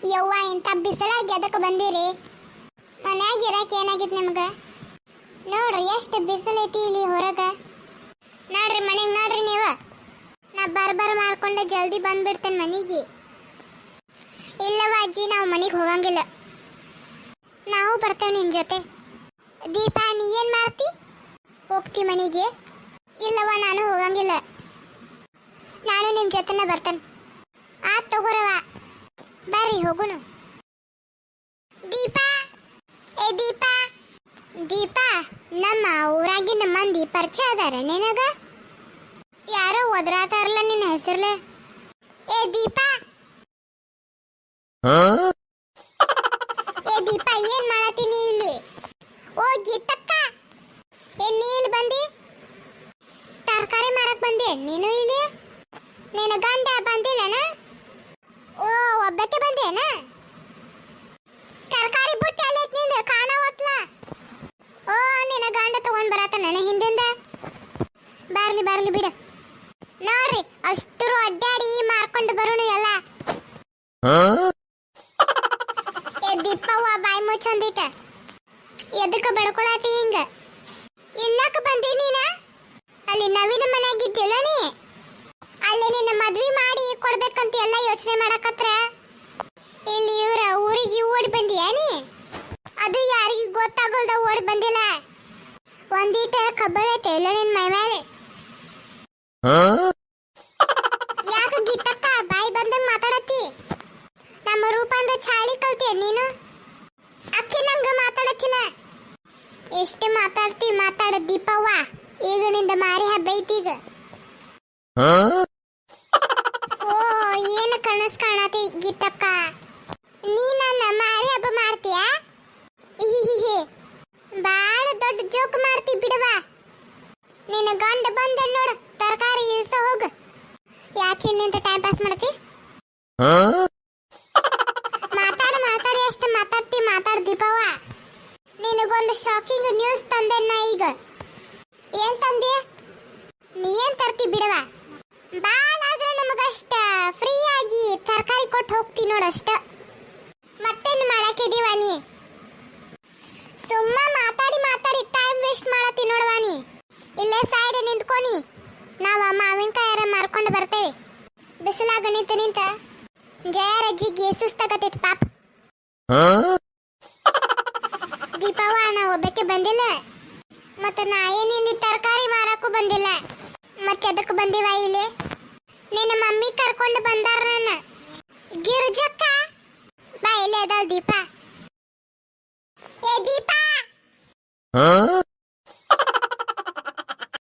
ಯವ್ವ ಇಂಥ ಬಿಸಿಲಾಗಿ ಅದಕ್ಕೆ ಬಂದಿರಿ? ಮನ್ಯಾಗ ಇರಕ್ಕೆ ಏನಾಗಿತ್ತು ನಿಮ್ಗೆ? ನೋಡ್ರಿ ಎಷ್ಟು ಬಿಸಿಲೈತಿ ಇಲ್ಲಿ ಹೊರಗೆ. ನೋಡ್ರಿ ಮನೆಗೆ ನೋಡ್ರಿ ನೀವು. ನಾ ಬರ್ಬರ್ ಮಾಡ್ಕೊಂಡು ಜಲ್ದಿ ಬಂದ್ಬಿಡ್ತೇನೆ ಮನೆಗೆ. ಇಲ್ಲವ ಅಜ್ಜಿ, ನಾವು ಮನೆಗೆ ಹೋಗಂಗಿಲ್ಲ. ನಾವು ಬರ್ತೇವೆ ನಿನ್ನ ಜೊತೆ. ದೀಪಾ, ನೀ ಏನು ಮಾಡ್ತಿ? ಹೋಗ್ತಿ ಮನೆಗೆ? ಇಲ್ಲವ, ನಾನು ಹೋಗಂಗಿಲ್ಲ. ನಾನು ನಿಮ್ಮ ಜೊತೆನೇ ಬರ್ತೇನೆ. ಆತ್ ತಗೋರವ, ಬರ್ರಿ ಹೋಗುನು. ದೀಪಾ, ಏ ದೀಪಾ. ದೀಪಾ, ನಮ್ಮ ಊರಾಗಿನ ಮಂದಿ ಪರಿಚಯ ಅದಾರ ನಿನಗ? ಯಾರೋ ಒದರಾತಾರಲ್ಲ ನಿನ್ನ ಹೆಸರ್ಲೆ. ಏ ದೀಪಾ, ಏ ದೀಪಾ, ಏನ್ ಮಾಡತ್ತೀನಿ ಇಲ್ಲಿ? ಓ ಗೀತಕ್ಕ, ಏ ನೀ ಇಲ್ಲಿ ಬಂದಿ? ತರಕಾರಿ ಮಾರಕ್ ಬಂದೆ ನೀನು ಇಲ್ಲಿ? ನಿನ್ನ ಗಂಡ ಬಂದಿಲ್ಲನ? ಓ, ಒಬ್ಬಕ್ಕೆ ಬಂದೇನ? ತರಕಾರಿ ಬುಟ್ಟಿ ಅಲ್ಲೈತ್ ನಿಂದ ಕಾಣವತ್ಲ. ಓ, ನಿನ್ನ ಗಂಡ ತಗೊಂಡ್ ಬರತ್ತ ನನ್ನ ಹಿಂದಿಂದ. ಬರ್ಲಿ ಬರ್ಲಿ ಬಿಡ. ನೋಡ್ರಿ, ಅಷ್ಟರು ಅಡ್ಡಾಡಿ ಮಾರ್ಕೊಂಡು ಬರೋಣ ಎಲ್ಲ. ದೀಪವ್ವ, ಬಾಯಿ ಮುಚ್ಚೊಂದಿಟ. ಎದಕ್ಕ ಬಡ್ಕೊಳತಿ ಹಿಂಗ? ಇಲ್ಲಕ ಬಂದಿ ನೀನ? ಅಲ್ಲಿ ನವೀನ ಮನೆಯಾಗಿದ್ದಿಲ್ಲ ನೀ? ಅಲ್ಲಿ ನಿನ್ನ ಮದ್ವಿ ಮಾಡಿ ಕೊಡ್ಬೇಕಂತ ಎಲ್ಲ ಯೋಚನೆ ಮಾಡಕತ್ರ ಇಲ್ಲಿ ಇವ್ರ ಊರಿಗೆ ಓಡಿ ಬಂದಿಯಾ ನೀ? ಅದು ಯಾರಿಗೂ ಗೊತ್ತಾಗಲ್ದ ಓಡಿ ಬಂದಿಲ್ಲ. ಒಂದೀಟ ಖಬ್ಬರ ಐತೆ ಇಲ್ಲ ನಿನ್ ಮೈ ಮೇಲೆ? ಯಾಕ ಗೀತಕ್ಕ ಬಾಯಿ ಬಂದಂಗ ಮಾತಾಡತ್ತಿ? ನಮ್ಮ ರೂಪಂದ ಚಾಳಿ ಕಲ್ತಿಯ ನೀನು? ಅಕ್ಕಿ ನಂಗ ಮಾತಾಡತ್ತಿಲ್ಲ. ಎಷ್ಟು ಮಾತಾಡ್ತಿ ಮಾತಾಡ ದೀಪವ್ವ. ಈಗ ನಿಂದ ಮಾರಿ ಹಬ್ಬ ಐತೀಗ. ಓ, ಏನು ಕನಸು ಕಾಣತಿ ಗೀತಕ್ಕ? ನೀ ನನ್ನ ಮಾರಿ ಹಬ್ಬ ಮಾಡ್ತೀಯ? ಬಾಳ ದೊಡ್ಡ ಜೋಕ್ ಮಾಡ್ತಿ ಬಿಡವ. ನಿನ್ನ ಗಂಡ ಬಂದ ನೋಡು, ತರಕಾರಿ ಇಳಿಸ ಹೋಗು. ಯಾಕೆ ಇಲ್ಲಿ ನಿಂತ ಟೈಮ್ ಪಾಸ್ ಮಾಡ್ತಿ? ಮಾತಾಡಿ ಎಷ್ಟು ಮಾತಾಡ್ತಿ ಮಾತಾಡ್ ದೀಪವ್ವ. ನಿನಗೊಂದು ಶಾಕಿಂಗ್ ನ್ಯೂಸ್ ತಂದೆನ್ನ ಈಗ. ಏನ್ ತಂದೆ? ನೀ ಏನ್ ತರ್ತಿ ಬಿಡವ. ಬಾಳಾದ್ರೆ ನಮಗಷ್ಟ ಫ್ರೀ ಆಗಿ ತರಕಾರಿ ಕೊಟ್ಟು ಹೋಗ್ತಿ ನೋಡಷ್ಟ. ಮತ್ತೇನು ಮಾಡಾಕಿದೀವ ನೀ? ಸುಮ್ಮ ಮಾತಾಡಿ ಟೈಮ್ ವೇಸ್ಟ್ ಮಾಡತ್ತಿ ನೋಡವ ನೀ. ಇಲ್ಲೇ ಸೈಡ್ ನಿಂತ್ಕೊನಿ, ನಾವು ಮಾವಿನಕಾಯಿ ಮಾರ್ಕೊಂಡು ಬರ್ತೇವೆ. ಬಿಸಿಲಾಗ ನಿಂತ ಜಯರಜ್ಜಿಗೆ ಸುಸ್ತಾಗತೈತಿ ಪಾಪ. ದೀಪವ್ವ, ನಾ ಒಬ್ಬಕ್ಕೆ ಬಂದಿಲ್ಲ. ಮತ್ತು ನಾ ಏನಿಲ್ಲಿ ತರಕಾರಿ ಮಾರಕ್ಕೂ ಬಂದಿಲ್ಲ. ಮತ್ತೆ ಅದಕ್ಕೆ ಬಂದಿವ ಇಲ್ಲಿ? ನಿನ್ನ ಮಮ್ಮಿ ಕರ್ಕೊಂಡು ಬಂದಾರ ನನ್ನ. ಗಿರ್ಜಕ್ಕ, ಬಾ, ಇಲ್ಲೇ ಅದಾಳ ದೀಪಾ. ಏ ದೀಪಾ.